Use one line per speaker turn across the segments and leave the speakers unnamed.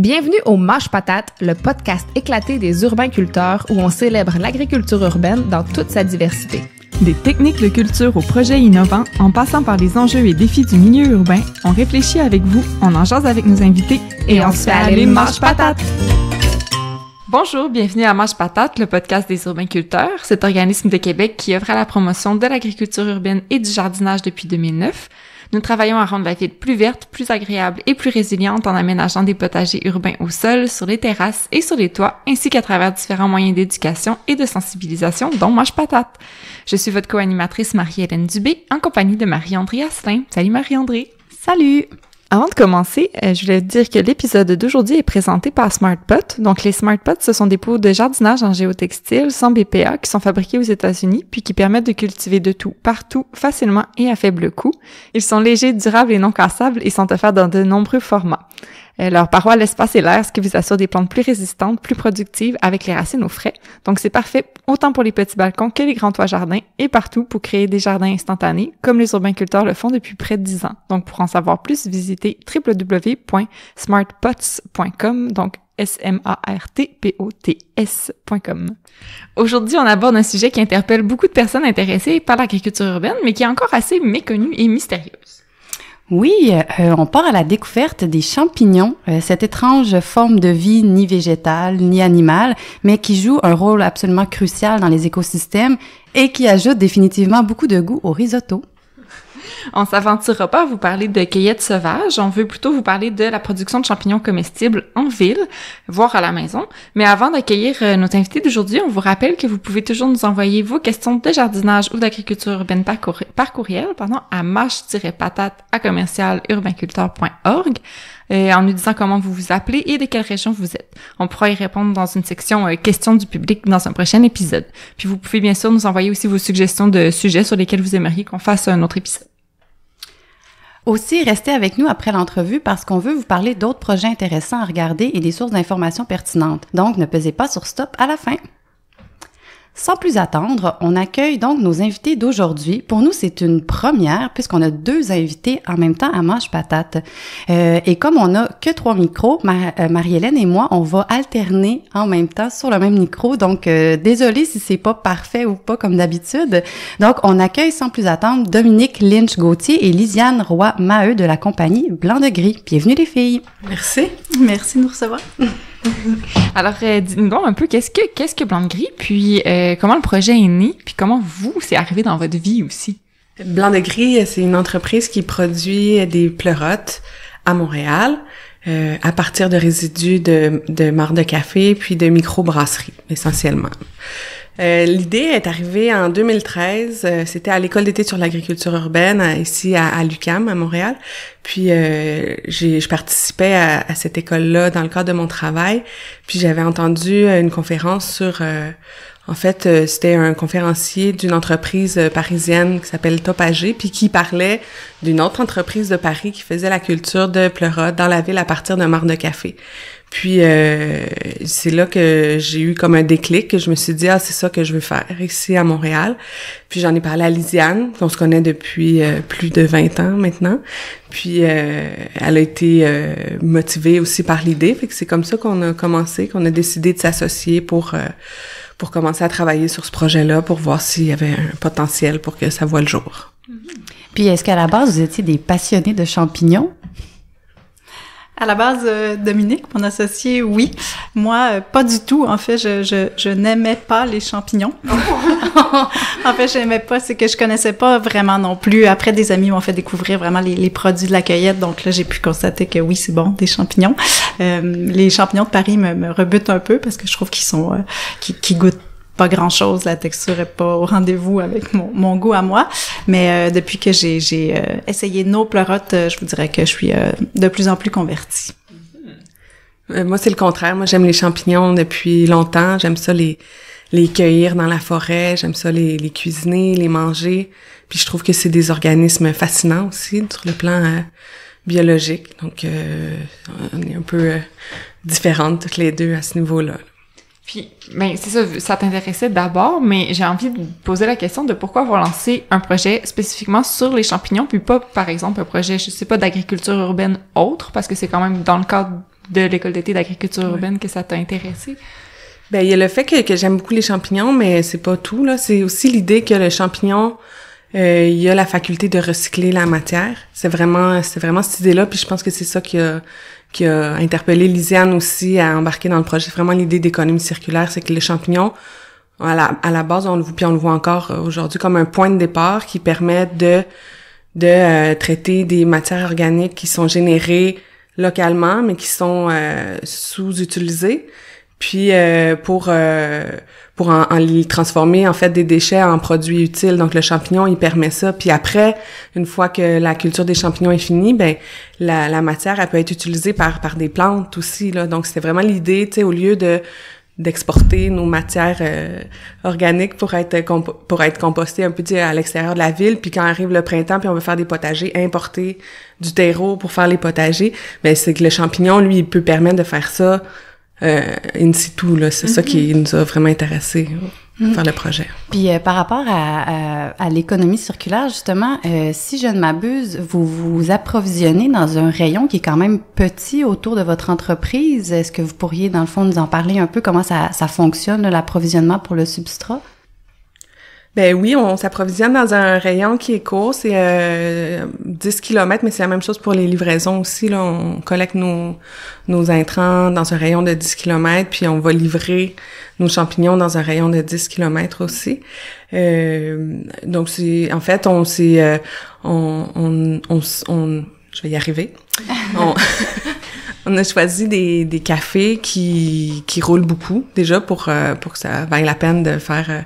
Bienvenue au Mâche Patate, le podcast éclaté des urbainculteurs où on célèbre l'agriculture urbaine dans toute sa diversité.
Des techniques de culture aux projets innovants, en passant par les enjeux et défis du milieu urbain, on réfléchit avec vous, on en jase avec nos invités
et on se fait aller le Mâche Patate!
Bonjour, bienvenue à Mâche Patate, le podcast des urbainculteurs, cet organisme de Québec qui œuvre à la promotion de l'agriculture urbaine et du jardinage depuis 2009. Nous travaillons à rendre la ville plus verte, plus agréable et plus résiliente en aménageant des potagers urbains au sol, sur les terrasses et sur les toits, ainsi qu'à travers différents moyens d'éducation et de sensibilisation, dont Mâche Patate. Je suis votre co-animatrice Marie-Hélène Dubé, en compagnie de Marie-André Asselin. Salut Marie-André!
Salut!
Avant de commencer, je voulais dire que l'épisode d'aujourd'hui est présenté par SmartPot. Donc, les SmartPots, ce sont des pots de jardinage en géotextile sans BPA qui sont fabriqués aux États-Unis puis qui permettent de cultiver de tout, partout, facilement et à faible coût. Ils sont légers, durables et non cassables et sont offerts dans de nombreux formats. Leur paroi l'espace et l'air, ce qui vous assure des plantes plus résistantes, plus productives, avec les racines au frais. Donc, c'est parfait autant pour les petits balcons que les grands toits jardins et partout pour créer des jardins instantanés, comme les urbainculteurs le font depuis près de 10 ans. Donc, pour en savoir plus, visitez www.smartpots.com, donc SMARTPOTS.com. Aujourd'hui, on aborde un sujet qui interpelle beaucoup de personnes intéressées par l'agriculture urbaine, mais qui est encore assez méconnue et mystérieuse.
Oui, on part à la découverte des champignons, cette étrange forme de vie ni végétale ni animale, mais qui joue un rôle absolument crucial dans les écosystèmes et qui ajoute définitivement beaucoup de goût au risotto.
On s'aventurera pas à vous parler de cueillette sauvage, on veut plutôt vous parler de la production de champignons comestibles en ville, voire à la maison. Mais avant d'accueillir nos invités d'aujourd'hui, on vous rappelle que vous pouvez toujours nous envoyer vos questions de jardinage ou d'agriculture urbaine par courriel, à mâche-patate@urbainculteur.org, en nous disant comment vous vous appelez et de quelle région vous êtes. On pourra y répondre dans une section questions du public dans un prochain épisode. Puis vous pouvez bien sûr nous envoyer aussi vos suggestions de sujets sur lesquels vous aimeriez qu'on fasse un autre épisode.
Aussi, restez avec nous après l'entrevue parce qu'on veut vous parler d'autres projets intéressants à regarder et des sources d'informations pertinentes. Donc, ne pesez pas sur stop à la fin. Sans plus attendre, on accueille donc nos invités d'aujourd'hui. Pour nous, c'est une première puisqu'on a 2 invités en même temps à Mâche Patate. Et comme on n'a que 3 micros, Marie-Hélène et moi, on va alterner en même temps sur le même micro. Donc, désolé si c'est pas parfait ou pas comme d'habitude. Donc, on accueille sans plus attendre Dominique Lynch-Gauthier et Lisiane Roy-Maheu de la compagnie Blanc de Gris. Bienvenue les filles.
Merci. Merci de nous recevoir.
Alors, dites-nous donc un peu, qu'est-ce que Blanc de Gris, puis comment le projet est né, puis comment vous, c'est arrivé dans votre vie aussi?
Blanc de Gris, c'est une entreprise qui produit des pleurotes à Montréal à partir de résidus de marc de café puis de microbrasseries, essentiellement. L'idée est arrivée en 2013. C'était à l'école d'été sur l'agriculture urbaine, ici à l'UQAM, à Montréal. Puis je participais à cette école-là dans le cadre de mon travail. Puis j'avais entendu une conférence sur... c'était un conférencier d'une entreprise parisienne qui s'appelle Topagé, puis qui parlait d'une autre entreprise de Paris qui faisait la culture de pleurotes dans la ville à partir de marc de café. Puis c'est là que j'ai eu comme un déclic, que je me suis dit c'est ça que je veux faire ici à Montréal. Puis j'en ai parlé à Lisiane, qu'on se connaît depuis plus de 20 ans maintenant. Puis elle a été motivée aussi par l'idée, fait que c'est comme ça qu'on a décidé de s'associer pour commencer à travailler sur ce projet-là, pour voir s'il y avait un potentiel pour que ça voie le jour.
Puis est-ce qu'à la base, vous étiez des passionnés de champignons?
À la base, Dominique, mon associé, oui. Moi, pas du tout. En fait, je n'aimais pas les champignons. En fait, je n'aimais pas, c'est que je connaissais pas vraiment non plus. Après, des amis m'ont fait découvrir vraiment les produits de la cueillette. Donc là, j'ai pu constater que oui, c'est bon, des champignons. Les champignons de Paris me rebutent un peu parce que je trouve qu'ils sont, qui goûtent pas grand-chose, la texture est pas au rendez-vous avec mon goût à moi, mais depuis que j'ai essayé nos pleurotes, je vous dirais que je suis de plus en plus convertie.
Moi, c'est le contraire. Moi, j'aime les champignons depuis longtemps. J'aime ça les cueillir dans la forêt. J'aime ça les cuisiner, les manger. Puis je trouve que c'est des organismes fascinants aussi sur le plan biologique. Donc, on est un peu différentes toutes les deux à ce niveau-là.
Puis, ben c'est ça, ça t'intéressait d'abord, mais j'ai envie de poser la question de pourquoi avoir lancé un projet spécifiquement sur les champignons, puis pas, par exemple, un projet, je sais pas, d'agriculture urbaine autre, parce que c'est quand même dans le cadre de l'école d'été d'agriculture urbaine que ça t'a intéressé?
Ben, il y a le fait que j'aime beaucoup les champignons, mais c'est pas tout, là. C'est aussi l'idée que le champignon, il a la faculté de recycler la matière. C'est vraiment cette idée-là, puis je pense que c'est ça qui a interpellé Lisiane aussi à embarquer dans le projet. C'est vraiment l'idée d'économie circulaire, c'est que les champignons, à la base, on le voit encore aujourd'hui comme un point de départ qui permet de traiter des matières organiques qui sont générées localement, mais qui sont sous-utilisées, puis pour en les transformer en fait des déchets en produits utiles. Donc le champignon, il permet ça. Puis après, une fois que la culture des champignons est finie, ben la matière, elle peut être utilisée par des plantes aussi, là. Donc c'était vraiment l'idée, tu sais, au lieu d'exporter nos matières organiques pour être compostées un peu à l'extérieur de la ville, puis quand arrive le printemps puis on veut faire des potagers, importer du terreau pour faire les potagers, ben c'est que le champignon, lui, il peut permettre de faire ça in situ, là. C'est ça qui nous a vraiment intéressés faire le projet.
Puis par rapport à l'économie circulaire, justement, si je ne m'abuse, vous vous approvisionnez dans un rayon qui est quand même petit autour de votre entreprise. Est-ce que vous pourriez, dans le fond, nous en parler un peu, comment ça fonctionne, l'approvisionnement pour le substrat?
Ben oui, on s'approvisionne dans un rayon qui est court, c'est 10 km, mais c'est la même chose pour les livraisons aussi, là. On collecte nos intrants dans un rayon de 10 km, puis on va livrer nos champignons dans un rayon de 10 km aussi. Donc c'est, en fait, je vais y arriver. On a choisi des cafés qui roulent beaucoup, déjà, pour que ça vaille la peine de faire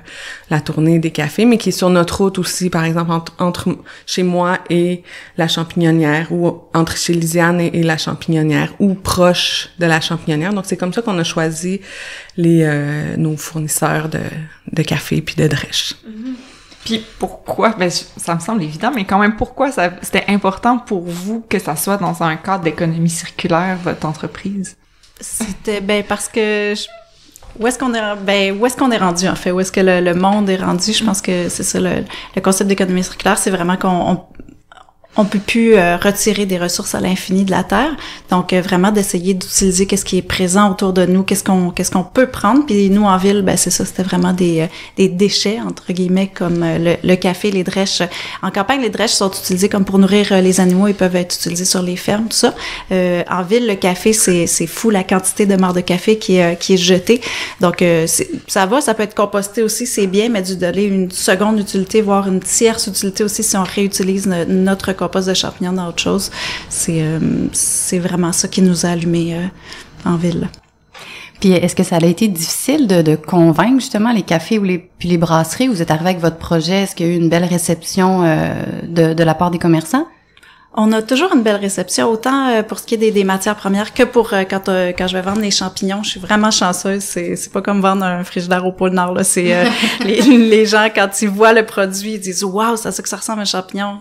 la tournée des cafés, mais qui est sur notre route aussi, par exemple, entre chez moi et la champignonnière, ou entre chez Lisiane et la champignonnière, ou proche de la champignonnière. Donc, c'est comme ça qu'on a choisi nos fournisseurs de café puis de drèche.
Puis pourquoi, ben ça me semble évident, mais quand même, pourquoi c'était important pour vous que ça soit dans un cadre d'économie circulaire, votre entreprise?
C'était, parce que où est-ce qu'on est rendu, en fait? Où est-ce que le monde est rendu? Je pense que c'est ça, le concept d'économie circulaire, c'est vraiment on peut plus retirer des ressources à l'infini de la Terre. Donc, vraiment d'essayer d'utiliser qu'est-ce qui est présent autour de nous, qu'est-ce qu'on peut prendre. Puis nous, en ville, c'est ça, c'était vraiment des déchets, entre guillemets, comme le café, les drèches. En campagne, les drèches sont utilisées comme pour nourrir les animaux. Ils peuvent être utilisés sur les fermes, tout ça. En ville, le café, c'est fou la quantité de marc de café qui est jetée. Donc, ça peut être composté aussi, c'est bien, mais dû donner une seconde utilité, voire une tierce utilité aussi si on réutilise notre compost de champignons dans autre chose. C'est vraiment ça qui nous a allumés en ville.
Puis est-ce que ça a été difficile de convaincre justement les cafés puis les brasseries? Vous êtes arrivé avec votre projet, est-ce qu'il y a eu une belle réception de la part des commerçants?
On a toujours une belle réception, autant pour ce qui est des matières premières que pour quand je vais vendre les champignons. Je suis vraiment chanceuse. C'est pas comme vendre un frigidaire au pôle Nord, là. C'est les gens, quand ils voient le produit, ils disent « Wow, c'est ça que ça ressemble à un champignon ».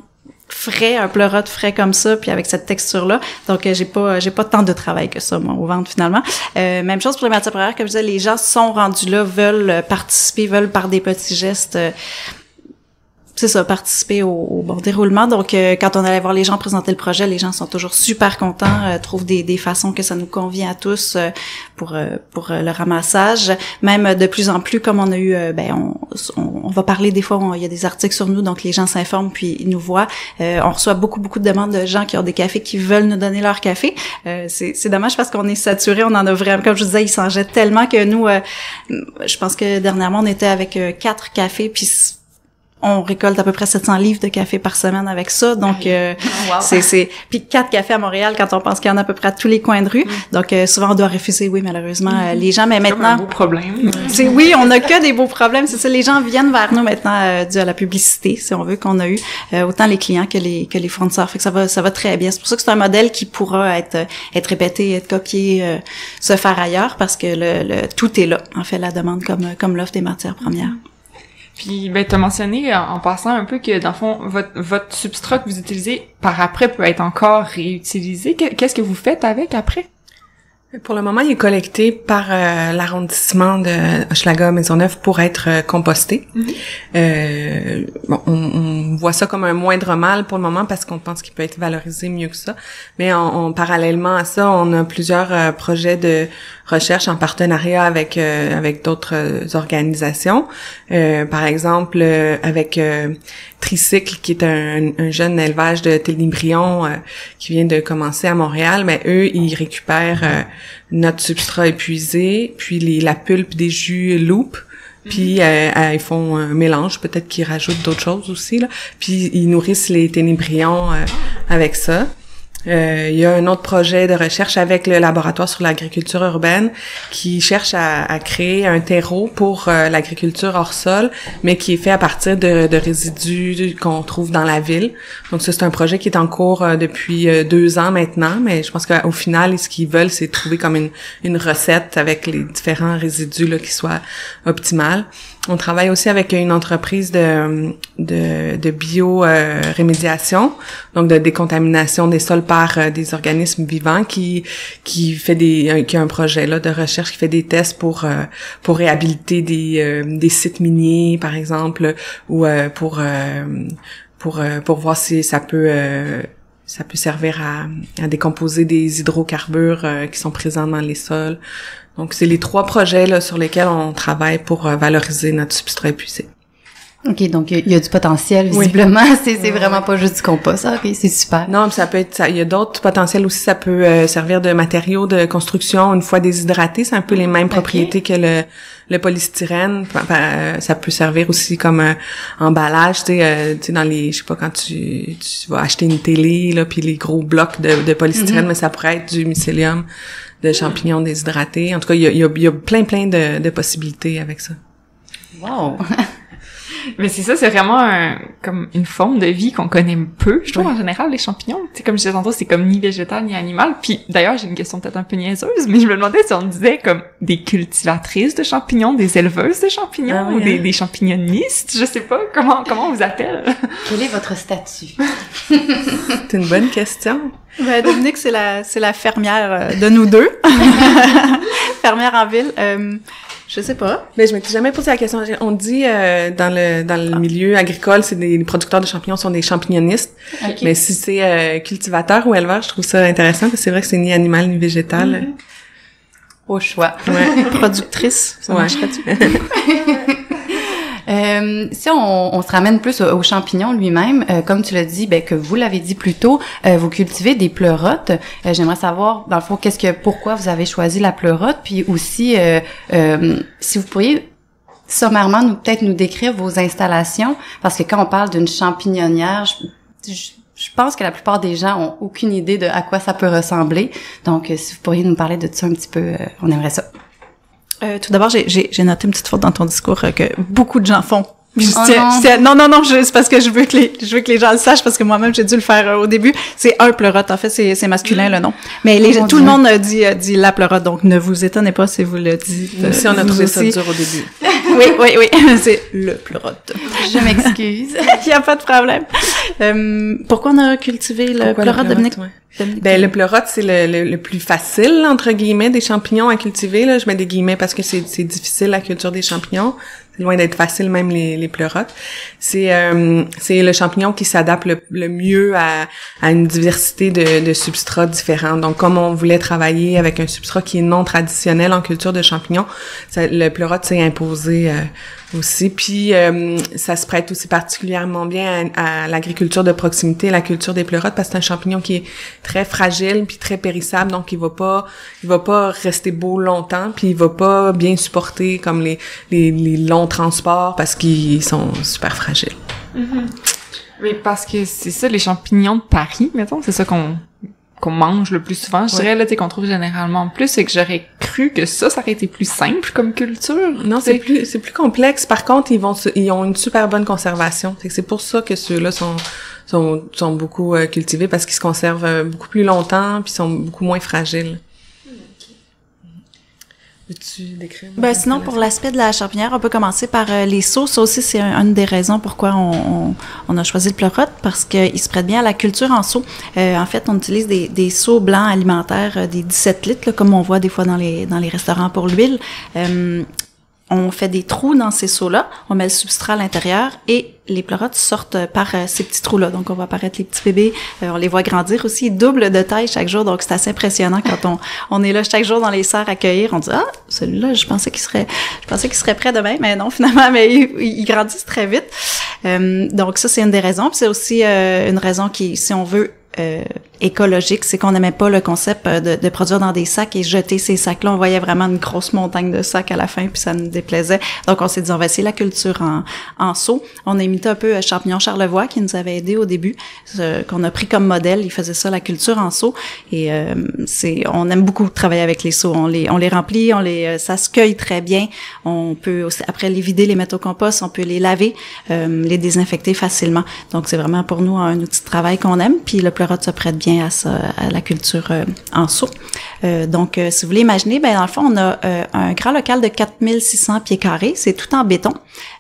Frais, un pleurote frais comme ça, puis avec cette texture-là. Donc, j'ai pas tant de travail que ça, moi, au ventre, finalement. Même chose pour les matières premières, comme je disais, les gens sont rendus là, veulent participer, veulent par des petits gestes, c'est ça, participer au bon déroulement. Donc, quand on allait voir les gens présenter le projet, les gens sont toujours super contents, trouvent des façons que ça nous convient à tous pour le ramassage. Même de plus en plus, comme on a eu, on va parler des fois, il y a des articles sur nous, donc les gens s'informent puis ils nous voient. On reçoit beaucoup de demandes de gens qui ont des cafés qui veulent nous donner leur café. C'est dommage parce qu'on est saturé, on en a vraiment, comme je vous disais, ils s'en jettent tellement que nous, je pense que dernièrement, on était avec 4 cafés puis on récolte à peu près 700 livres de café par semaine avec ça. Donc, wow. Puis 4 cafés à Montréal quand on pense qu'il y en a à peu près à tous les coins de rue. Donc, souvent, on doit refuser, oui, malheureusement, les gens. Mais maintenant...
un beau problème.
Oui, on n'a que des beaux problèmes. C'est ça, les gens viennent vers nous maintenant dû à la publicité, si on veut, qu'on a eu. Autant les clients que les fournisseurs. Fait que ça va très bien. C'est pour ça que c'est un modèle qui pourra être répété, être copié, se faire ailleurs, parce que tout est là, en fait, la demande comme l'offre des matières premières.
Puis, t'as mentionné en passant un peu que, dans le fond, votre substrat que vous utilisez par après peut être encore réutilisé. Qu'est-ce que vous faites avec après?
Pour le moment, il est collecté par l'arrondissement de Hochelaga-Maisonneuve pour être composté. Bon, on voit ça comme un moindre mal pour le moment parce qu'on pense qu'il peut être valorisé mieux que ça. Mais parallèlement à ça, on a plusieurs projets de recherche en partenariat avec d'autres organisations. Par exemple, avec Tricycle, qui est un jeune élevage de ténébrions qui vient de commencer à Montréal, mais eux, ils récupèrent notre substrat épuisé, puis la pulpe des jus Loop, puis ils font un mélange, peut-être qu'ils rajoutent d'autres choses aussi, là. Puis ils nourrissent les ténébrions avec ça. Il y a un autre projet de recherche avec le laboratoire sur l'agriculture urbaine qui cherche à créer un terreau pour l'agriculture hors sol, mais qui est fait à partir de résidus qu'on trouve dans la ville. Donc ça, c'est un projet qui est en cours depuis 2 ans maintenant, mais je pense qu'au final, ce qu'ils veulent, c'est trouver comme une recette avec les différents résidus là, qui soit optimale. On travaille aussi avec une entreprise de bio-rémédiation, donc de décontamination des sols par des organismes vivants qui a un projet là de recherche qui fait des tests pour réhabiliter des sites miniers par exemple ou pour voir si ça peut servir à décomposer des hydrocarbures qui sont présents dans les sols. Donc, c'est les 3 projets là sur lesquels on travaille pour valoriser notre substrat épuisé.
OK, donc il y a du potentiel, visiblement. Oui. C'est vraiment pas juste du compost. OK, c'est super.
Non, ça peut être... il y a d'autres potentiels aussi. Ça peut servir de matériaux de construction une fois déshydraté. C'est un peu les mêmes propriétés que le polystyrène. Ça peut servir aussi comme emballage, tu sais, dans les... Je sais pas, quand tu vas acheter une télé, là, puis les gros blocs de polystyrène, mais ça pourrait être du mycélium de champignons déshydratés. En tout cas, il y a plein de possibilités avec ça.
Wow!
Mais c'est ça, c'est vraiment comme une forme de vie qu'on connaît peu, je trouve, en général, les champignons. Tu sais, comme je disais tantôt, c'est comme ni végétal ni animal. Puis d'ailleurs, j'ai une question peut-être un peu niaiseuse, mais je me demandais si on disait comme des cultivatrices de champignons, des éleveuses de champignons, ou des champignonistes, je sais pas, comment on vous appelle?
Quel est votre statut?
C'est une bonne question.
Ben, Dominique, c'est la fermière de nous deux. Fermière en ville. Je sais pas.
Mais je m'étais jamais posé la question. On dit dans le milieu agricole, c'est les producteurs de champignons sont des champignonistes. Okay. Mais si c'est cultivateur ou éleveur, je trouve ça intéressant parce que c'est vrai que c'est ni animal ni végétal.
Au choix.
Ouais.
Productrice, ça marcherait-tu?
Si on se ramène plus aux champignons lui-même, comme tu l'as dit, que vous l'avez dit plus tôt, vous cultivez des pleurotes. J'aimerais savoir, dans le fond, pourquoi vous avez choisi la pleurote, puis aussi, si vous pourriez sommairement peut-être nous décrire vos installations, parce que quand on parle d'une champignonnière, je pense que la plupart des gens ont aucune idée de à quoi ça peut ressembler. Donc, si vous pourriez nous parler de ça un petit peu, on aimerait ça.
Tout d'abord, j'ai noté une petite faute dans ton discours que beaucoup de gens font.
Non,
c'est parce que je veux que les gens le sachent parce que moi-même j'ai dû le faire au début. C'est un pleurote, en fait, c'est masculin le nom. Mais tout le monde dit la pleurote, donc ne vous étonnez pas si vous le dites.
Nous aussi, on a trouvé ça dur au début.
Oui, c'est le pleurote.
Je m'excuse.
Il y a pas de problème. Pourquoi on a cultivé le pleurote, Dominique?
Ouais. Ben le pleurote, c'est le plus facile entre guillemets des champignons à cultiver là, je mets des guillemets parce que c'est difficile la culture des champignons. C'est loin d'être facile même les pleurotes. C'est le champignon qui s'adapte le mieux à une diversité de substrats différents. Donc comme on voulait travailler avec un substrat qui est non traditionnel en culture de champignons, le pleurote s'est imposé aussi. Puis ça se prête aussi particulièrement bien à l'agriculture de proximité, la culture des pleurotes, parce que c'est un champignon qui est très fragile puis très périssable, donc il va pas rester beau longtemps, puis il va pas bien supporter comme les longs transports parce qu'ils sont super fragiles.
Mm-hmm. Oui, parce que c'est ça, les champignons de Paris, mettons, c'est ça qu'on mange le plus souvent, je dirais, là, tu sais, qu'on trouve généralement plus, c'est que j'aurais cru que ça aurait été plus simple comme culture.
Non, c'est plus complexe. Par contre, ils ont une super bonne conservation. C'est pour ça que ceux-là sont beaucoup cultivés, parce qu'ils se conservent beaucoup plus longtemps puis sont beaucoup moins fragiles. Veux-tu décrire?
Sinon, pour l'aspect de la champignière, on peut commencer par les seaux. Ça aussi, c'est une des raisons pourquoi on a choisi le pleurote, parce qu'il se prête bien à la culture en seaux. En fait, on utilise des seaux blancs alimentaires, des 17 litres, là, comme on voit des fois dans les restaurants pour l'huile. On fait des trous dans ces seaux-là, on met le substrat à l'intérieur et les pleurotes sortent par ces petits trous-là. Donc, on voit apparaître les petits bébés, on les voit grandir aussi, ils doublent de taille chaque jour. Donc, c'est assez impressionnant quand on est là chaque jour dans les serres à cueillir. On dit, ah, celui-là, je pensais qu'il serait prêt demain, mais non, finalement, mais ils grandissent très vite. Donc, ça, c'est une des raisons. Puis c'est aussi une raison qui, si on veut, écologique, c'est qu'on n'aimait pas le concept de produire dans des sacs et jeter ces sacs-là. On voyait vraiment une grosse montagne de sacs à la fin, puis ça nous déplaisait. Donc, on s'est dit, on va essayer la culture en seau. On a imité un peu Champignon Charlevoix, qui nous avait aidé au début, qu'on a pris comme modèle. Il faisait ça, la culture en seau. Et on aime beaucoup travailler avec les seaux. On les remplit, ça se cueille très bien. On peut aussi, après les vider, les mettre au compost, on peut les laver, les désinfecter facilement. Donc, c'est vraiment pour nous un outil de travail qu'on aime. Puis le pleurote se prête bien à ça, à la culture en seau. Donc, si vous voulez imaginer, dans le fond, on a un grand local de 4600 pieds carrés. C'est tout en béton.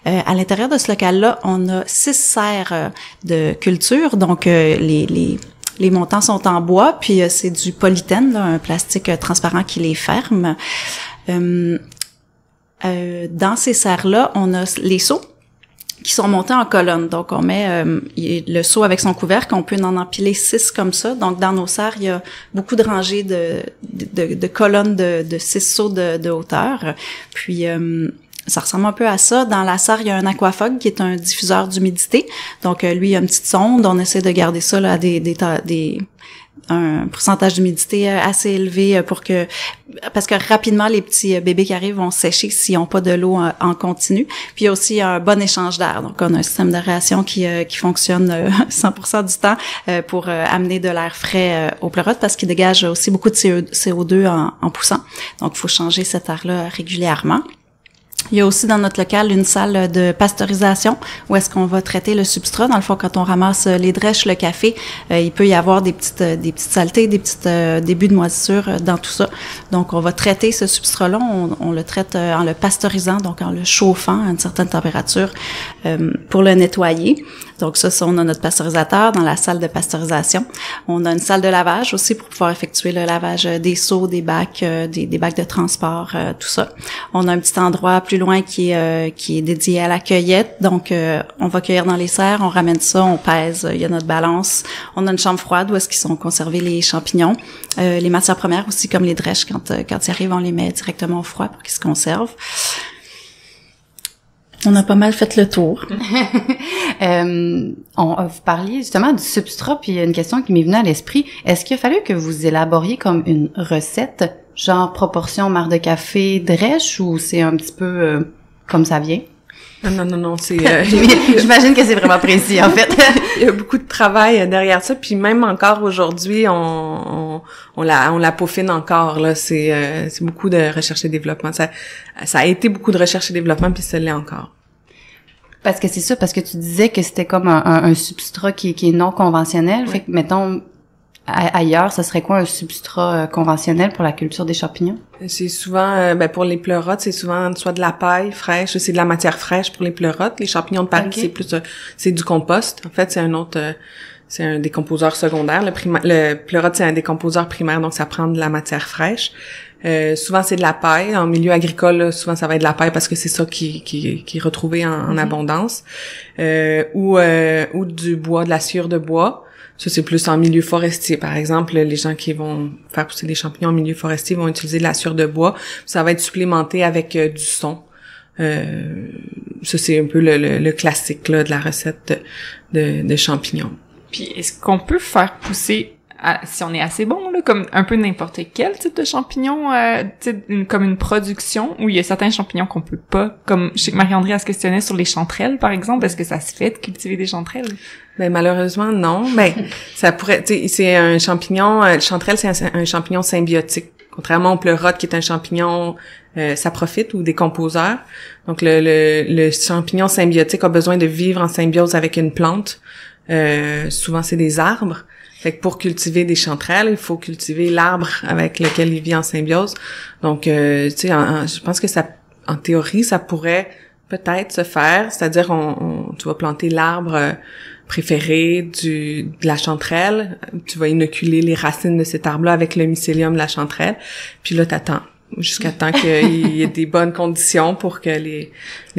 À l'intérieur de ce local-là, on a 6 serres de culture. Donc, les montants sont en bois, puis c'est du polythène, là, un plastique transparent qui les ferme. Dans ces serres-là, on a les seaux qui sont montés en colonne. Donc, on met le seau avec son couvercle. On peut en empiler 6 comme ça. Donc, dans nos serres, il y a beaucoup de rangées de colonnes de 6 seaux de hauteur. Puis, ça ressemble un peu à ça. Dans la serre, il y a un aquafog qui est un diffuseur d'humidité. Donc, lui, il y a une petite sonde. On essaie de garder ça là, à un pourcentage d'humidité assez élevé parce que rapidement les petits bébés qui arrivent vont sécher s'ils n'ont pas de l'eau en continu. Puis il y a aussi un bon échange d'air. Donc on a un système d'aération qui fonctionne 100% du temps pour amener de l'air frais au pleurote parce qu'il dégage aussi beaucoup de CO2 en poussant. Donc il faut changer cet air-là régulièrement. Il y a aussi dans notre local une salle de pasteurisation où est-ce qu'on va traiter le substrat. Dans le fond, quand on ramasse les drèches, le café, il peut y avoir des petites saletés, des petits débuts de moisissure dans tout ça. Donc, on va traiter ce substrat-là. On le traite en le pasteurisant, donc en le chauffant à une certaine température pour le nettoyer. Donc ça, on a notre pasteurisateur dans la salle de pasteurisation. On a une salle de lavage aussi pour pouvoir effectuer le lavage des seaux, des bacs, des bacs de transport, tout ça. On a un petit endroit plus loin qui est dédié à la cueillette. Donc, on va cueillir dans les serres, on ramène ça, on pèse, il y a notre balance. On a une chambre froide où est-ce qu'ils sont conservés les champignons. Les matières premières aussi, comme les drèches, quand ils arrivent, on les met directement au froid pour qu'ils se conservent. On a pas mal fait le tour.
Vous parliez justement du substrat, puis il y a une question qui m'est venue à l'esprit. Est-ce qu'il a fallu que vous élaboriez comme une recette, genre proportion marc de café, drèche, ou c'est un petit peu comme ça vient?
Non, c'est...
J'imagine que c'est vraiment précis, en fait.
Il y a beaucoup de travail derrière ça, puis même encore aujourd'hui, on la peaufine encore, là. C'est beaucoup de recherche et développement. Ça a été beaucoup de recherche et développement, puis ça l'est encore.
Parce que c'est ça, parce que tu disais que c'était comme un substrat qui est non conventionnel. Oui. Fait que, mettons, ailleurs, ça serait quoi un substrat conventionnel pour la culture des champignons?
C'est souvent, pour les pleurotes, c'est souvent soit de la paille fraîche, c'est de la matière fraîche pour les pleurotes. Les champignons de Paris, okay. C'est du compost. En fait, c'est un décomposeur secondaire. Le pleurote, c'est un décomposeur primaire, donc ça prend de la matière fraîche. Souvent, c'est de la paille. En milieu agricole, là, souvent, ça va être de la paille parce que c'est ça qui est retrouvé en abondance. Ou du bois, de la sciure de bois. Ça, c'est plus en milieu forestier. Par exemple, les gens qui vont faire pousser des champignons en milieu forestier vont utiliser de la sciure de bois. Ça va être supplémenté avec du son. Ça, c'est un peu le classique là de la recette de champignons.
Puis, est-ce qu'on peut faire pousser, si on est assez bon, là, comme un peu n'importe quel type de champignon, comme une production, où il y a certains champignons qu'on peut pas, comme je sais que Marie-André, elle se questionnait sur les chanterelles, par exemple, est-ce que ça se fait de cultiver des chanterelles?
Malheureusement, non. Ça pourrait, c'est un champignon, le chanterelle, c'est un champignon symbiotique. Contrairement au pleurote, qui est un champignon saprophyte ou décomposeur. Donc, le champignon symbiotique a besoin de vivre en symbiose avec une plante. souvent c'est des arbres. Fait que pour cultiver des chanterelles, il faut cultiver l'arbre avec lequel il vit en symbiose. Donc, tu sais, je pense que ça, en théorie, ça pourrait peut-être se faire. C'est-à-dire, tu vas planter l'arbre préféré de la chanterelle. Tu vas inoculer les racines de cet arbre-là avec le mycélium de la chanterelle. Puis là, t'attends jusqu'à temps qu'il y ait des bonnes conditions pour que les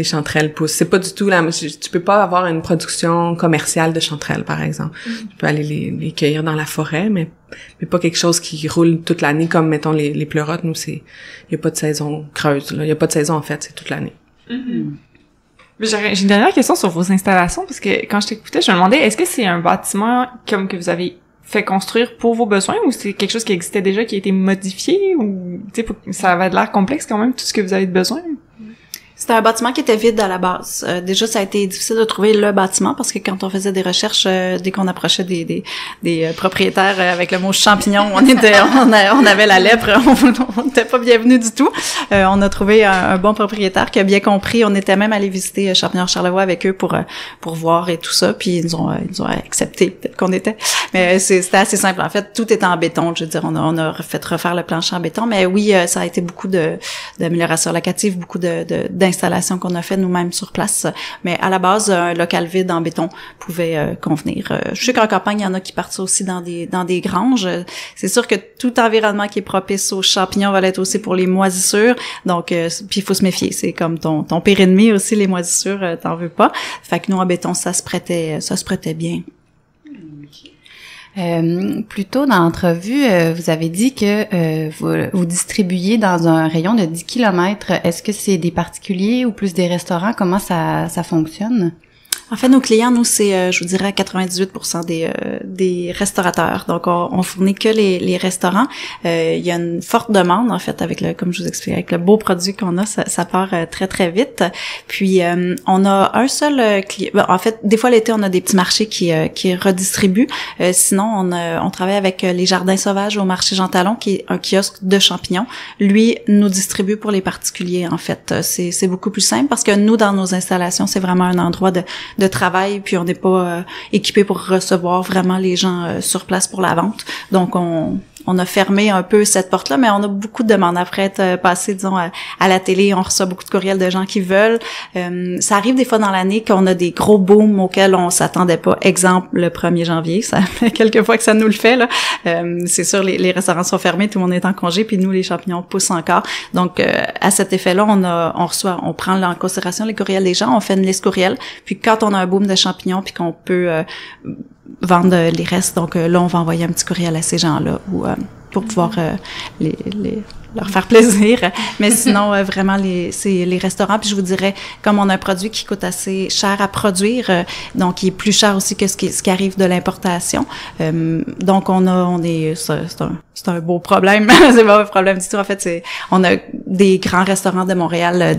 chanterelles poussent. C'est pas du tout tu peux pas avoir une production commerciale de chanterelles, par exemple. Tu peux aller les cueillir dans la forêt, mais pas quelque chose qui roule toute l'année comme, mettons, les pleurotes. Nous, il y a pas de saison creuse, là. Il y a pas de saison, en fait, c'est toute l'année.
J'ai une dernière question sur vos installations, parce que quand je t'écoutais, je me demandais, est-ce que c'est un bâtiment comme que vous avez fait construire pour vos besoins, ou c'est quelque chose qui existait déjà, qui a été modifié, ou tu sais, ça avait de l'air complexe quand même, tout ce que vous avez de besoin?
C'était un bâtiment qui était vide à la base. Déjà, ça a été difficile de trouver le bâtiment parce que quand on faisait des recherches, dès qu'on approchait des propriétaires avec le mot champignon, on avait la lèpre, on n'était pas bienvenus du tout. On a trouvé un bon propriétaire qui a bien compris. On était même allé visiter Champignon-Charlevoix avec eux pour voir et tout ça. Puis ils nous ont accepté peut-être qu'on était. Mais c'était assez simple. En fait, tout était en béton. Je veux dire, on a fait refaire le plancher en béton. Mais oui, ça a été beaucoup d'améliorations locatives, beaucoup d'installations qu'on a fait nous-mêmes sur place. Mais à la base, un local vide en béton pouvait convenir. Je sais qu'en campagne, il y en a qui partent aussi dans des granges. C'est sûr que tout environnement qui est propice aux champignons va l'être aussi pour les moisissures. Donc, puis il faut se méfier. C'est comme ton pire ennemi aussi, les moisissures, t'en veux pas. Fait que nous, en béton, ça se prêtait bien.
Plus tôt dans l'entrevue, vous avez dit que vous distribuiez dans un rayon de 10 km. Est-ce que c'est des particuliers ou plus des restaurants? Comment ça fonctionne?
En fait, nos clients, nous, c'est, je vous dirais, 98% des restaurateurs. Donc, on fournit que les restaurants. Il y a une forte demande, en fait, comme je vous expliquais, avec le beau produit qu'on a, ça part très, très vite. Puis, on a un seul client. En fait, des fois, l'été, on a des petits marchés qui redistribuent. Sinon, on travaille avec les Jardins Sauvages au marché Jean Talon, qui est un kiosque de champignons. Lui, nous distribue pour les particuliers, en fait. C'est beaucoup plus simple parce que nous, dans nos installations, c'est vraiment un endroit de travail, puis on n'est pas équipé pour recevoir vraiment les gens sur place pour la vente. Donc, on a fermé un peu cette porte-là, mais on a beaucoup de demandes. Après être passé, disons, à la télé, on reçoit beaucoup de courriels de gens qui veulent. Ça arrive des fois dans l'année qu'on a des gros booms auxquels on s'attendait pas. Exemple, le 1er janvier, ça fait quelques fois que ça nous le fait, là. C'est sûr, les restaurants sont fermés, tout le monde est en congé, puis nous, les champignons poussent encore. Donc, à cet effet-là, on prend en considération les courriels des gens, on fait une liste courriel, puis quand on a un boom de champignons, puis qu'on peut vendre les restes, donc là, on va envoyer un petit courriel à ces gens-là pour pouvoir leur faire plaisir. Mais sinon, vraiment, c'est les restaurants. Puis je vous dirais, comme on a un produit qui coûte assez cher à produire, donc il est plus cher aussi que ce qui arrive de l'importation. Donc c'est un beau problème. C'est pas un problème du tout. En fait, on a des grands restaurants de Montréal,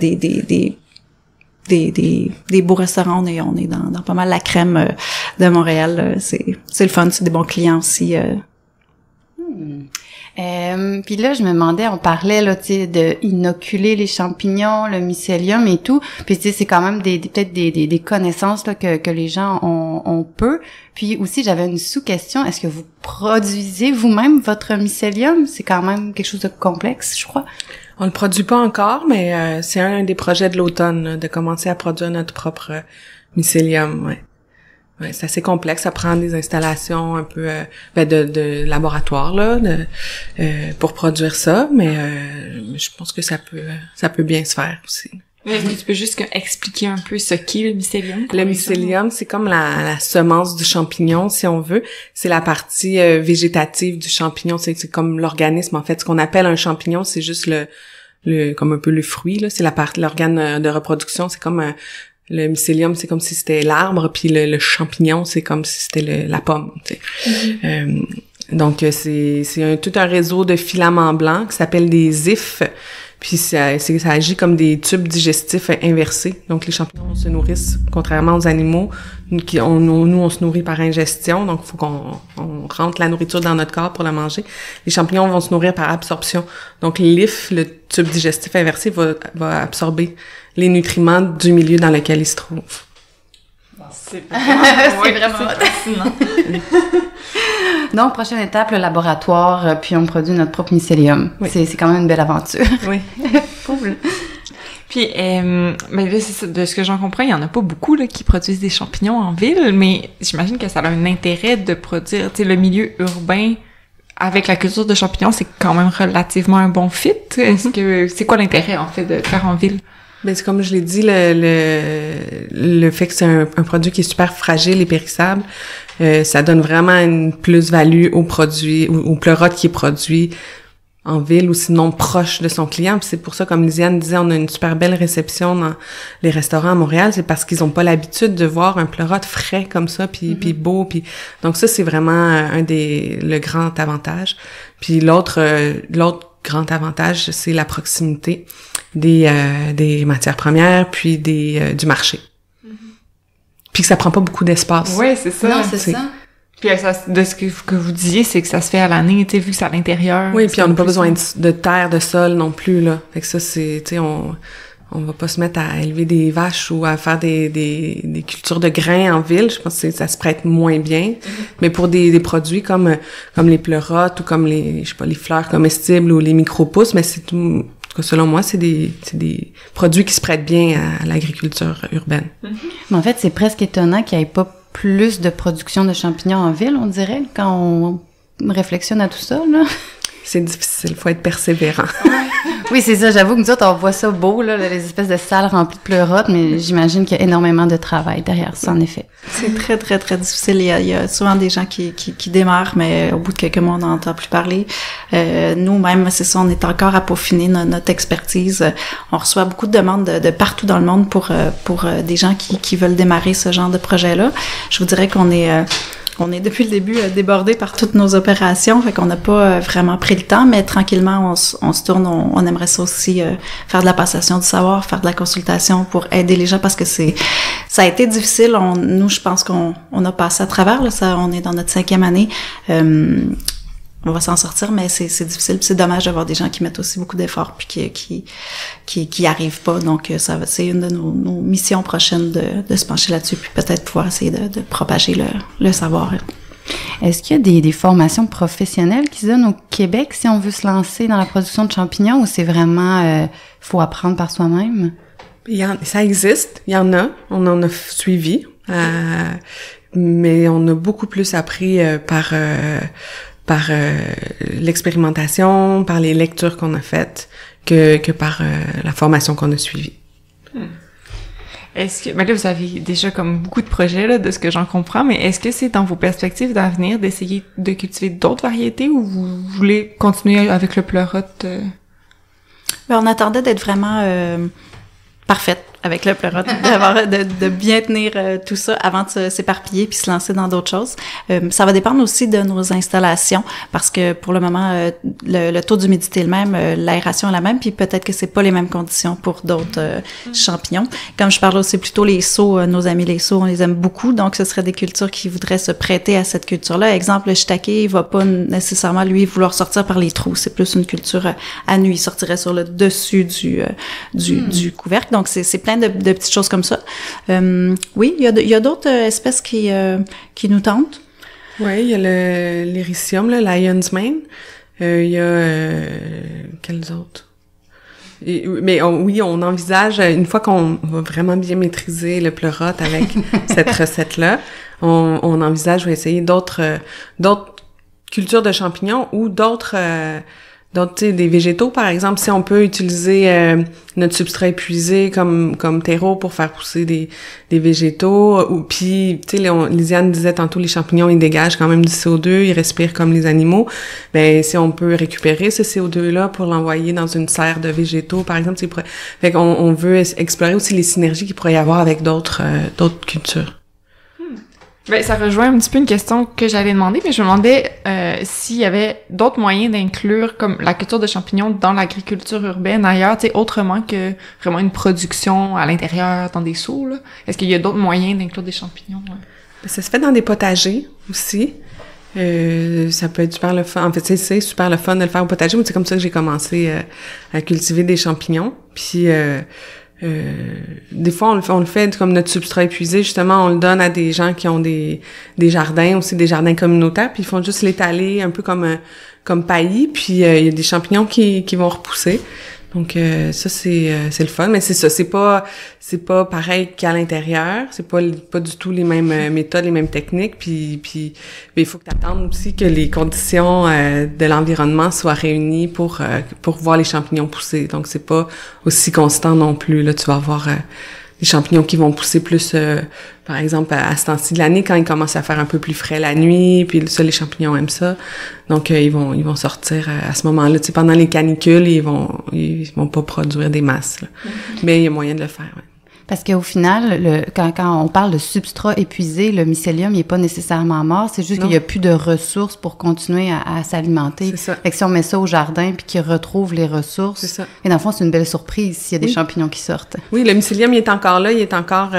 des beaux restaurants, on est dans pas mal la crème de Montréal. C'est le fun, c'est des bons clients aussi.
Puis là, je me demandais, on parlait là, tu sais, de inoculer les champignons, le mycélium et tout. Puis tu sais, c'est quand même peut-être des connaissances là que les gens ont peu. Puis aussi, j'avais une sous-question. Est-ce que vous produisez vous-même votre mycélium? C'est quand même quelque chose de complexe, je crois.
On le produit pas encore, mais c'est un des projets de l'automne, là, de commencer à produire notre propre mycélium, ouais. Ouais, c'est assez complexe, ça prend des installations un peu de laboratoire là, pour produire ça, mais je pense que ça peut bien se faire aussi.
Tu peux juste expliquer un peu ce qu'est le mycélium?
Le mycélium, c'est comme la semence du champignon, si on veut. C'est la partie végétative du champignon. C'est comme l'organisme, en fait. Ce qu'on appelle un champignon, c'est juste comme un peu le fruit, là. C'est l'organe de reproduction. C'est comme le mycélium, c'est comme si c'était l'arbre, puis le champignon, c'est comme si c'était la pomme, tu sais. Donc, c'est tout un réseau de filaments blancs qui s'appelle des ifs. Puis ça agit comme des tubes digestifs inversés. Donc les champignons se nourrissent, contrairement aux animaux, nous on se nourrit par ingestion, donc il faut qu'on rentre la nourriture dans notre corps pour la manger. Les champignons vont se nourrir par absorption. Donc l'if, le tube digestif inversé, va absorber les nutriments du milieu dans lequel il se trouve.
Wow.
C'est
vraiment
fascinant.
Donc, prochaine étape, le laboratoire, puis on produit notre propre mycélium.
Oui.
C'est quand même une belle aventure.
Oui.
Cool.
Puis, mais là, c'est ça, de ce que j'en comprends, il y en a pas beaucoup là, qui produisent des champignons en ville, mais j'imagine que ça a un intérêt de produire, tu sais, le milieu urbain avec la culture de champignons, c'est quand même relativement un bon fit. Est-ce que c'est quoi l'intérêt en fait de le faire en ville?
Ben, c'est comme je l'ai dit, le fait que c'est un produit qui est super fragile et périssable, ça donne vraiment une plus-value au produit, au pleurote qui est produit en ville ou sinon proche de son client. Puis c'est pour ça, comme Lisiane disait, on a une super belle réception dans les restaurants à Montréal. C'est parce qu'ils ont pas l'habitude de voir un pleurote frais comme ça, puis beau. Puis donc ça, c'est vraiment le grand avantage. Puis l'autre grand avantage, c'est la proximité des matières premières, puis du marché. Puis que ça prend pas beaucoup d'espace.
Oui, c'est ça.
Non, c'est ça.
Puis de ce que vous disiez, c'est que ça se fait à l'année, tu sais, vu que c'est à l'intérieur.
Oui, puis on n'a pas besoin de terre, de sol non plus, là. Fait que ça, c'est, tu sais, on va pas se mettre à élever des vaches ou à faire des cultures de grains en ville. Je pense que ça se prête moins bien. Mais pour des produits comme les pleurotes ou comme les fleurs comestibles ou les micro-pousses, mais c'est tout, selon moi, c'est des produits qui se prêtent bien à l'agriculture urbaine.
Mais en fait, c'est presque étonnant qu'il n'y ait pas plus de production de champignons en ville, on dirait, quand on réflexionne à tout ça, là.
C'est difficile, faut être persévérant.
Oui, c'est ça. J'avoue que nous autres, on voit ça beau, là, les espèces de salles remplies de pleurotes, mais j'imagine qu'il y a énormément de travail derrière ça, en effet.
C'est très, très, très difficile. Il y a souvent des gens qui démarrent, mais au bout de quelques mois, on n'entend plus parler. Nous-mêmes, c'est ça, on est encore à peaufiner notre expertise. On reçoit beaucoup de demandes de partout dans le monde pour des gens qui veulent démarrer ce genre de projet-là. Je vous dirais qu'on est depuis le début débordé par toutes nos opérations, fait qu'on n'a pas vraiment pris le temps, mais tranquillement on se tourne, on aimerait ça aussi faire de la passation du savoir, faire de la consultation pour aider les gens parce que ça a été difficile. Nous, je pense qu'on a passé à travers là, ça, on est dans notre 5e année. On va s'en sortir, mais c'est difficile. Puis c'est dommage d'avoir des gens qui mettent aussi beaucoup d'efforts puis qui arrivent pas. Donc c'est une de nos missions prochaines de se pencher là-dessus puis peut-être pouvoir essayer de propager le savoir.
Est-ce qu'il y a des formations professionnelles qui se donnent au Québec si on veut se lancer dans la production de champignons ou c'est vraiment faut apprendre par soi-même?
Ça existe, il y en a, on en a suivi, mais on a beaucoup plus appris par l'expérimentation, par les lectures qu'on a faites, que par la formation qu'on a suivie.
Est-ce que, là, vous avez déjà comme beaucoup de projets, là, de ce que j'en comprends, mais est-ce que c'est dans vos perspectives d'avenir d'essayer de cultiver d'autres variétés ou vous voulez continuer avec le pleurote?
Ben, on attendait d'être vraiment parfaite avec le pleurote, de bien tenir tout ça avant de s'éparpiller puis se lancer dans d'autres choses. Ça va dépendre aussi de nos installations parce que pour le moment, le taux d'humidité est le même, l'aération est la même, puis peut-être que c'est pas les mêmes conditions pour d'autres champignons. Comme je parle aussi plutôt les sauts, nos amis les sauts, on les aime beaucoup, donc ce serait des cultures qui voudraient se prêter à cette culture-là. Exemple, le shiitake, il va pas nécessairement, lui, vouloir sortir par les trous. C'est plus une culture à nu. Il sortirait sur le dessus du couvercle. Donc, c'est plein de petites choses comme ça. Oui, il y a d'autres espèces qui nous tentent.
Oui, il y a l'Ericium, le Lion's Mane. Il y a quels autres? Mais on envisage, une fois qu'on va vraiment bien maîtriser le pleurote avec cette recette-là, on envisage essayer d'autres cultures de champignons ou d'autres, tu sais, des végétaux, par exemple, si on peut utiliser notre substrat épuisé comme terreau pour faire pousser des végétaux, ou puis, tu sais, Lisiane disait tantôt, les champignons, ils dégagent quand même du CO2, ils respirent comme les animaux. Ben, si on peut récupérer ce CO2-là pour l'envoyer dans une serre de végétaux, par exemple, fait qu'on veut explorer aussi les synergies qu'il pourrait y avoir avec d'autres cultures.
Ben, ça rejoint un petit peu une question que j'allais demander, mais je me demandais s'il y avait d'autres moyens d'inclure comme la culture de champignons dans l'agriculture urbaine ailleurs, tu sais, autrement que vraiment une production à l'intérieur dans des seaux, là. Est-ce qu'il y a d'autres moyens d'inclure des champignons? Ouais?
Ça se fait dans des potagers aussi. Ça peut être super le fun. En fait, c'est super le fun de le faire au potager. C'est comme ça que j'ai commencé à cultiver des champignons. Puis des fois, on le fait comme notre substrat épuisé. Justement, on le donne à des gens qui ont des jardins, aussi des jardins communautaires, puis ils font juste l'étaler un peu comme paillis, puis il y a des champignons qui vont repousser. Donc ça c'est le fun, mais c'est ça, c'est pas pareil qu'à l'intérieur, c'est pas du tout les mêmes méthodes, les mêmes techniques, puis il faut que tu attendes aussi que les conditions de l'environnement soient réunies pour voir les champignons pousser. Donc c'est pas aussi constant non plus. Là tu vas avoir des champignons qui vont pousser plus, par exemple, à ce temps-ci de l'année, quand il commence à faire un peu plus frais la nuit, puis ça, les champignons aiment ça. Donc, ils vont sortir à ce moment-là. Tu sais, pendant les canicules, ils vont pas produire des masses, là. Mais il y a moyen de le faire, ouais.
Parce qu'au final, quand on parle de substrat épuisé, le mycélium, il est pas nécessairement mort, c'est juste qu'il y a plus de ressources pour continuer à s'alimenter.
C'est ça.
Fait que si on met ça au jardin puis qu'il retrouve les ressources,
C'est ça.
et dans le fond, c'est une belle surprise s'il y a des champignons qui sortent.
Oui, le mycélium, il est encore là, il est encore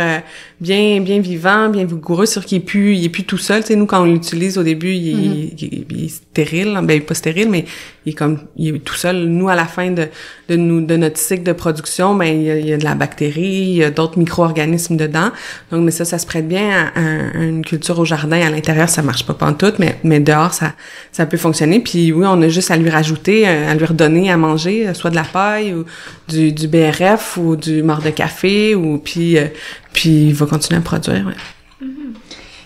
bien vivant, bien vigoureux, sûr qu'il est plus tout seul. Tu sais, nous, quand on l'utilise au début, il est stérile, ben pas stérile, mais il est tout seul. Nous, à la fin de notre cycle de production, ben il y a de la bactérie, il y a d'autres micro-organismes dedans. Donc, mais ça se prête bien à une culture au jardin. À l'intérieur, ça marche pas pantoute, mais dehors, ça peut fonctionner. Puis oui, on a juste à lui rajouter, à lui redonner à manger, soit de la paille ou du BRF ou du marc de café, ou puis il va continuer à produire, ouais.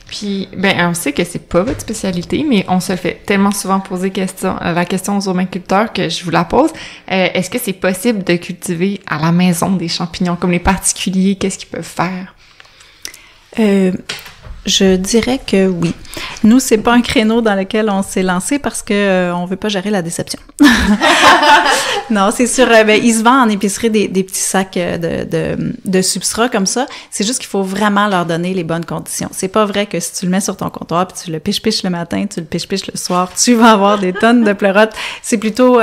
Puis, on sait que c'est pas votre spécialité, mais on se fait tellement souvent poser la question aux urbainculteurs que je vous la pose. Est-ce que c'est possible de cultiver à la maison des champignons, comme les particuliers? Qu'est-ce qu'ils peuvent faire?
Je dirais que oui. Nous, c'est pas un créneau dans lequel on s'est lancé parce que on veut pas gérer la déception. Non, c'est sûr. Ils se vendent en épicerie des petits sacs de substrat comme ça. C'est juste qu'il faut vraiment leur donner les bonnes conditions. C'est pas vrai que si tu le mets sur ton comptoir puis tu le piches le matin, tu le piches le soir, tu vas avoir des tonnes de pleurotes. C'est plutôt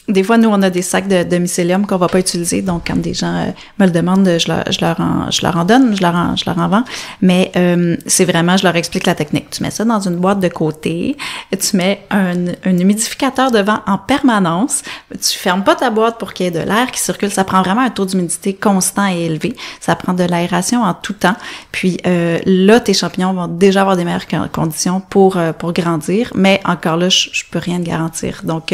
des fois, nous, on a des sacs de mycélium qu'on va pas utiliser. Donc, quand des gens me le demandent, je leur en donne, je leur en vends. Mais c'est vraiment, je leur explique la technique. Tu mets ça dans une boîte de côté, tu mets un humidificateur devant en permanence, tu fermes pas ta boîte pour qu'il y ait de l'air qui circule. Ça prend vraiment un taux d'humidité constant et élevé. Ça prend de l'aération en tout temps. Puis là, tes champignons vont déjà avoir des meilleures conditions pour grandir. Mais encore là, je peux rien te garantir. Donc,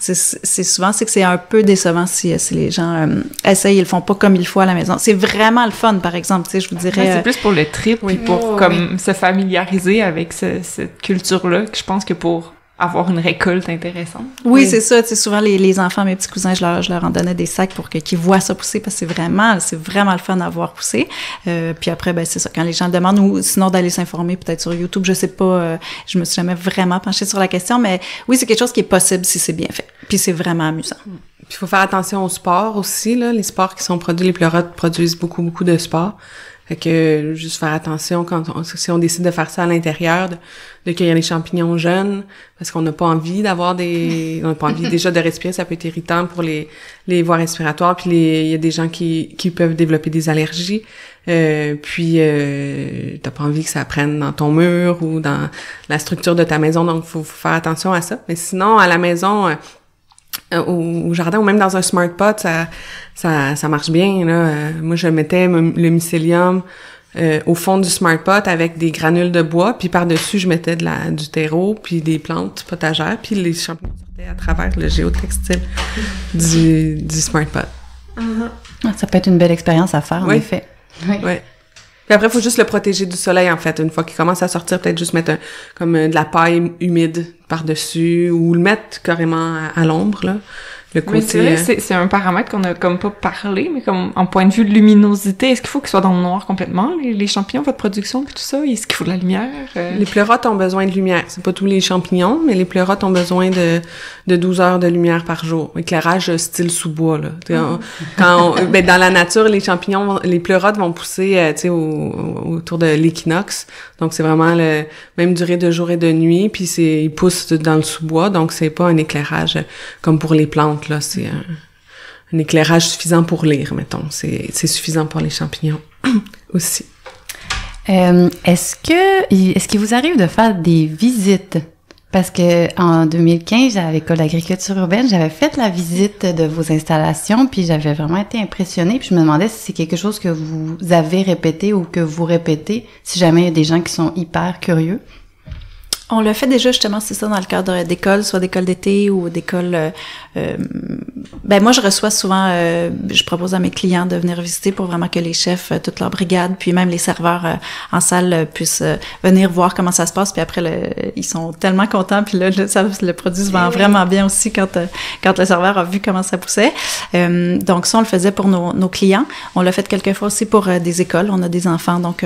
c'est souvent, c'est que c'est un peu décevant si les gens essayent, ils le font pas comme il faut à la maison. C'est vraiment le fun, par exemple, tu sais, je vous dirais...
c'est plus pour le trip, puis pour se familiariser avec cette culture-là, que je pense que pour avoir une récolte intéressante.
Oui, c'est ça, tu sais, souvent les enfants, mes petits cousins, je leur en donnais des sacs pour qu'ils voient ça pousser, parce que c'est vraiment le fun à voir pousser. Puis après, c'est ça, quand les gens le demandent, ou sinon d'aller s'informer peut-être sur YouTube, je sais pas, je me suis jamais vraiment penchée sur la question, mais oui, c'est quelque chose qui est possible si c'est bien fait. Puis c'est vraiment amusant.
Puis il faut faire attention au sport aussi, là. Les sports qui sont produits, les pleurotes produisent beaucoup de sport. Fait que juste faire attention si on décide de faire ça à l'intérieur, de cueillir les champignons jeunes, parce qu'on n'a pas envie on n'a pas envie déjà de respirer, ça peut être irritant pour les voies respiratoires, puis il y a des gens qui peuvent développer des allergies, puis t'as pas envie que ça prenne dans ton mur ou dans la structure de ta maison, donc faut faire attention à ça. Mais sinon, à la maison, au jardin ou même dans un smart pot, ça marche bien, là. Moi, je mettais le mycélium au fond du smart pot avec des granules de bois, puis par-dessus, je mettais du terreau, puis des plantes potagères, puis les champignons sortaient à travers le géotextile du smart pot.
Ça peut être une belle expérience à faire, en effet.
Oui. Puis après, il faut juste le protéger du soleil, en fait. Une fois qu'il commence à sortir, peut-être juste mettre de la paille humide par-dessus, ou le mettre carrément à l'ombre, là. Le côté,
mais c'est vrai, c'est un paramètre qu'on a comme pas parlé, mais comme en point de vue de luminosité, est-ce qu'il faut qu'ils soient dans le noir complètement, les champignons, votre production, puis tout ça? Est-ce qu'il faut de la lumière?
Les pleurotes ont besoin de lumière. C'est pas tous les champignons, mais les pleurotes ont besoin de 12 heures de lumière par jour. Éclairage style sous-bois, là. Dans la nature, les champignons, les pleurotes vont pousser, autour de l'équinoxe. Donc, c'est vraiment la même durée de jour et de nuit, puis ils poussent dans le sous-bois, donc c'est pas un éclairage comme pour les plantes. Là, c'est un éclairage suffisant pour lire, mettons. C'est suffisant pour les champignons aussi.
Est-ce qu'il vous arrive de faire des visites Parce que en 2015, à l'École d'agriculture urbaine, j'avais fait la visite de vos installations, puis j'avais vraiment été impressionnée. Puis je me demandais si c'est quelque chose que vous avez répété ou que vous répétez, si jamais il y a des gens qui sont hyper curieux.
On le fait déjà, justement, c'est ça, dans le cadre d'écoles, soit d'écoles d'été ou d'écoles... moi, je reçois souvent... je propose à mes clients de venir visiter pour vraiment que les chefs, toute leur brigade, puis même les serveurs en salle puissent venir voir comment ça se passe. Puis après, ils sont tellement contents. Puis là, le produit se vend vraiment bien aussi quand le serveur a vu comment ça poussait. Donc ça, on le faisait pour nos clients. On l'a fait quelquefois aussi pour des écoles. On a des enfants, donc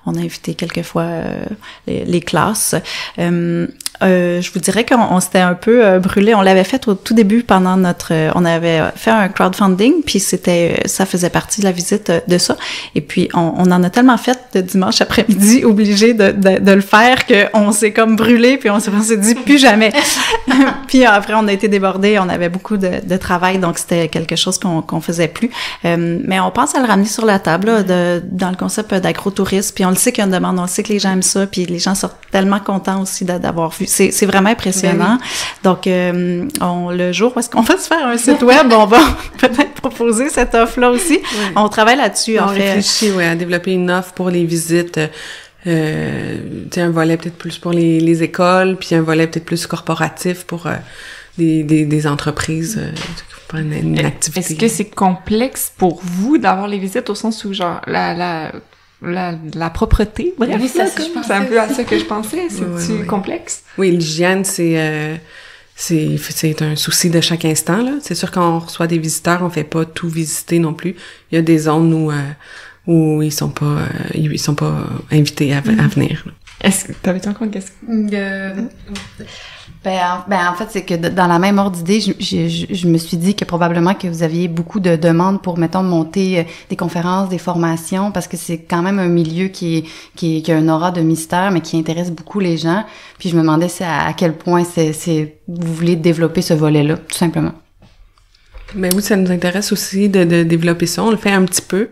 on a invité quelquefois les classes. Je vous dirais qu'on s'était un peu brûlé. On l'avait fait au tout début pendant on avait fait un crowdfunding, puis ça faisait partie de la visite de ça. Et puis on en a tellement fait de dimanche après-midi, obligé de le faire, qu'on s'est comme brûlé, puis on s'est dit plus jamais. Puis après on a été débordés, on avait beaucoup de travail, donc c'était quelque chose qu'on faisait plus. Mais on pense à le ramener sur la table là, dans le concept d'agro-tourisme. Puis on le sait qu'il y a une demande, on le sait que les gens aiment ça, puis les gens sortent tellement contents aussi d'avoir vu. C'est vraiment impressionnant. Donc, le jour où est-ce qu'on va se faire un site web, on va peut-être proposer cette offre-là aussi. Oui. On travaille là-dessus, en fait. On
réfléchit, à développer une offre pour les visites. Un volet peut-être plus pour les écoles, puis un volet peut-être plus corporatif pour des entreprises pour une activité.
Est-ce que c'est complexe pour vous d'avoir les visites au sens où, genre, la propreté, bref, oui, c'est un peu à ça que je pensais. C'est complexe?
Oui, l'hygiène, c'est un souci de chaque instant, là. C'est sûr, quand on reçoit des visiteurs, on fait pas tout visiter non plus. Il y a des zones où ils sont pas invités à venir.
Est-ce que t'avais encore une question?
En fait, c'est que dans la même ordre d'idée, je me suis dit que probablement que vous aviez beaucoup de demandes pour, mettons, monter des conférences, des formations, parce que c'est quand même un milieu qui a un aura de mystère, mais qui intéresse beaucoup les gens. Puis je me demandais à quel point vous voulez développer ce volet-là, tout simplement.
Ben oui, ça nous intéresse aussi de développer ça. On le fait un petit peu.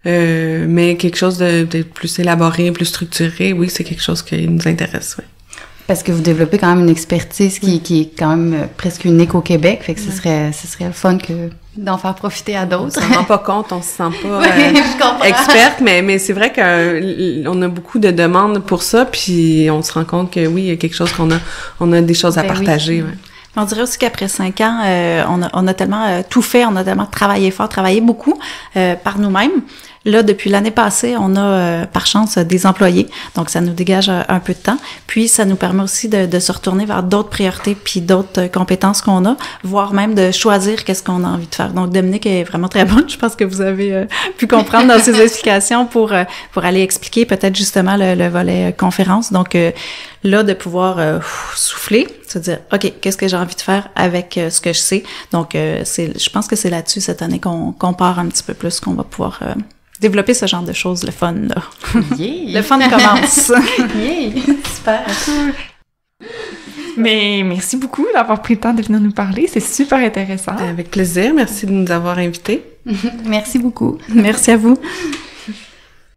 Mais quelque chose de plus élaboré, plus structuré, oui, c'est quelque chose qui nous intéresse, oui.
Parce que vous développez quand même une expertise qui est quand même presque unique au Québec, fait que ce serait le fun d'en faire profiter à d'autres.
On s'en rend pas compte, on se sent pas experte, mais c'est vrai qu'on a beaucoup de demandes pour ça, puis on se rend compte que oui, il y a quelque chose on a des choses à partager.
Oui.
Ouais.
On dirait aussi qu'après 5 ans, on a tellement tout fait, on a tellement travaillé fort, travaillé beaucoup par nous-mêmes. Là, depuis l'année passée, on a, par chance, des employés. Donc, ça nous dégage un peu de temps. Puis, ça nous permet aussi de se retourner vers d'autres priorités puis d'autres compétences qu'on a, voire même de choisir qu'est-ce qu'on a envie de faire. Donc, Dominique est vraiment très bonne. Je pense que vous avez pu comprendre dans ses explications pour aller expliquer peut-être justement le volet conférence. Donc, là, de pouvoir souffler, se dire, OK, qu'est-ce que j'ai envie de faire avec ce que je sais. Donc, je pense que c'est là-dessus cette année qu'on part un petit peu plus, qu'on va pouvoir développer ce genre de choses, le fun, là.
Yeah.
Le fun commence.
Yeah! Super!
Mais merci beaucoup d'avoir pris le temps de venir nous parler. C'est super intéressant.
Avec plaisir. Merci de nous avoir invités.
Merci beaucoup.
Merci à vous.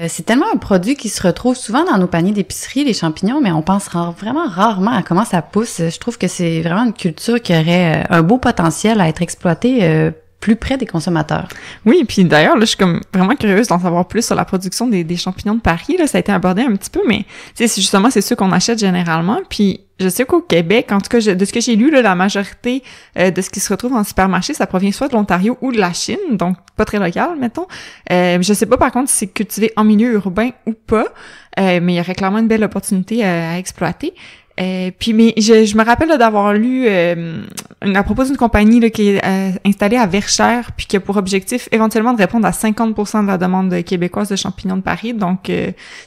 C'est tellement un produit qui se retrouve souvent dans nos paniers d'épicerie, les champignons, mais on pense vraiment rarement à comment ça pousse. Je trouve que c'est vraiment une culture qui aurait un beau potentiel à être exploitée plus près des consommateurs.
Oui, puis d'ailleurs, là, je suis comme vraiment curieuse d'en savoir plus sur la production des champignons de Paris. Là, ça a été abordé un petit peu, mais justement, c'est ceux qu'on achète généralement. Puis je sais qu'au Québec, en tout cas, de ce que j'ai lu, là, la majorité de ce qui se retrouve en supermarché, ça provient soit de l'Ontario ou de la Chine, donc pas très local, mettons. Je sais pas, par contre, si c'est cultivé en milieu urbain ou pas, mais il y aurait clairement une belle opportunité à exploiter. Mais je me rappelle là, d'avoir lu à propos d'une compagnie là, qui est installée à Verchères, puis qui a pour objectif éventuellement de répondre à 50% de la demande québécoise de champignons de Paris, donc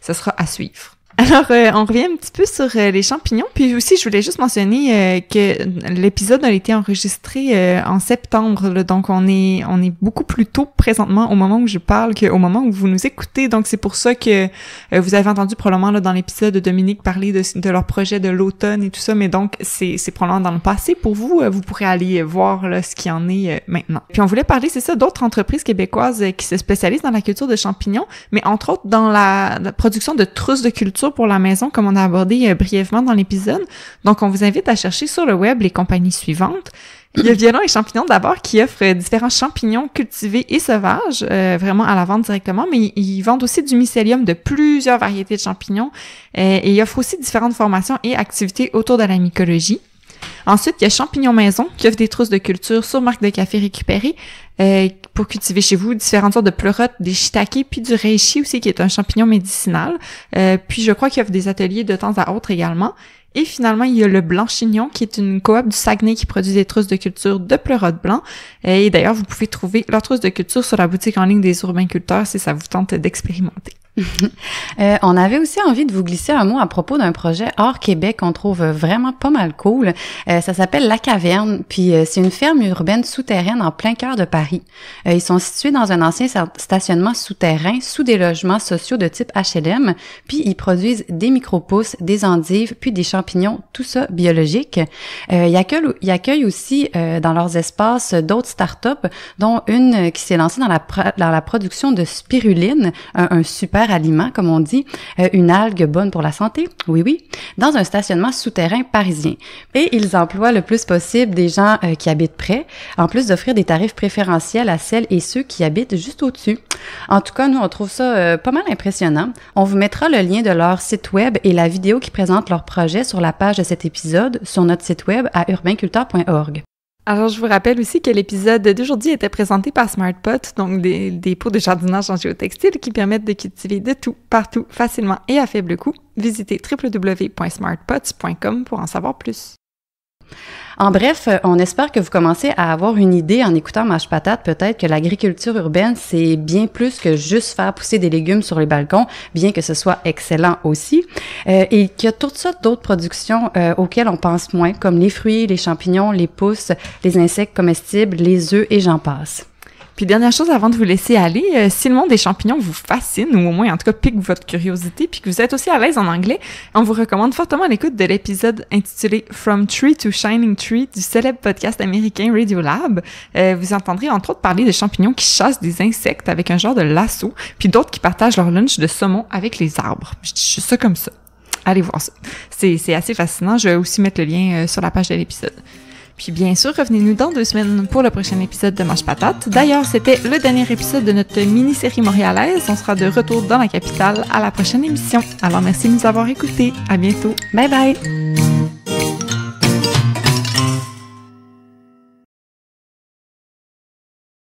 ça sera à suivre. Alors, on revient un petit peu sur les champignons, puis aussi, je voulais juste mentionner que l'épisode a été enregistré en septembre, là, donc on est beaucoup plus tôt présentement au moment où je parle qu'au moment où vous nous écoutez, donc c'est pour ça que vous avez entendu probablement là dans l'épisode de Dominique parler de leur projet de l'automne et tout ça, mais donc c'est probablement dans le passé pour vous, vous pourrez aller voir là, ce qu'il y en est maintenant. Puis on voulait parler, c'est ça, d'autres entreprises québécoises qui se spécialisent dans la culture de champignons, mais entre autres dans la production de trousses de culture culture pour la maison, comme on a abordé brièvement dans l'épisode. Donc, on vous invite à chercher sur le web les compagnies suivantes. Il y a Violon et Champignons d'abord qui offrent différents champignons cultivés et sauvages, vraiment à la vente directement, mais ils vendent aussi du mycélium de plusieurs variétés de champignons et ils offrent aussi différentes formations et activités autour de la mycologie. Ensuite, il y a Champignons Maison qui offre des trousses de culture sur marque de café récupérée pour cultiver chez vous différentes sortes de pleurotes, des shiitake, puis du reishi aussi qui est un champignon médicinal. Puis je crois qu'il offre des ateliers de temps à autre également. Et finalement, il y a le Blanchignon, qui est une coop du Saguenay qui produit des trousses de culture de pleurotes blancs. Et d'ailleurs, vous pouvez trouver leurs trousses de culture sur la boutique en ligne des Urbainculteurs si ça vous tente d'expérimenter.
On avait aussi envie de vous glisser un mot à propos d'un projet hors Québec qu'on trouve vraiment pas mal cool. Ça s'appelle La Caverne, puis c'est une ferme urbaine souterraine en plein cœur de Paris. Ils sont situés dans un ancien stationnement souterrain sous des logements sociaux de type HLM, puis ils produisent des micro-pousses, des endives, puis des champignons, tout ça biologique. Ils accueillent aussi dans leurs espaces d'autres startups, dont une qui s'est lancée dans la production de spiruline, un super aliment, comme on dit, une algue bonne pour la santé, oui, dans un stationnement souterrain parisien. Et ils emploient le plus possible des gens qui habitent près, en plus d'offrir des tarifs préférentiels à celles et ceux qui habitent juste au-dessus. En tout cas, nous, on trouve ça pas mal impressionnant. On vous mettra le lien de leur site web et la vidéo qui présente leur projet sur la page de cet épisode sur notre site web à urbainculteur.org.
Alors, je vous rappelle aussi que l'épisode d'aujourd'hui était présenté par SmartPot, donc des pots de jardinage en géotextile qui permettent de cultiver de tout, partout, facilement et à faible coût. Visitez www.smartpots.com pour en savoir plus.
En bref, on espère que vous commencez à avoir une idée en écoutant Mâche Patate, peut-être que l'agriculture urbaine, c'est bien plus que juste faire pousser des légumes sur les balcons, bien que ce soit excellent aussi, et qu'il y a toutes sortes d'autres productions auxquelles on pense moins, comme les fruits, les champignons, les pousses, les insectes comestibles, les œufs et j'en passe.
Puis dernière chose avant de vous laisser aller, si le monde des champignons vous fascine, ou au moins en tout cas pique votre curiosité, puis que vous êtes aussi à l'aise en anglais, on vous recommande fortement l'écoute de l'épisode intitulé From Tree to Shining Tree du célèbre podcast américain Radiolab. Vous entendrez entre autres parler de champignons qui chassent des insectes avec un genre de lasso, puis d'autres qui partagent leur lunch de saumon avec les arbres. Je dis juste ça comme ça. Allez voir ça. C'est assez fascinant. Je vais aussi mettre le lien sur la page de l'épisode. Puis bien sûr, revenez-nous dans 2 semaines pour le prochain épisode de Mâche Patate. D'ailleurs, c'était le dernier épisode de notre mini-série montréalaise. On sera de retour dans la capitale à la prochaine émission. Alors merci de nous avoir écoutés. À bientôt.
Bye bye!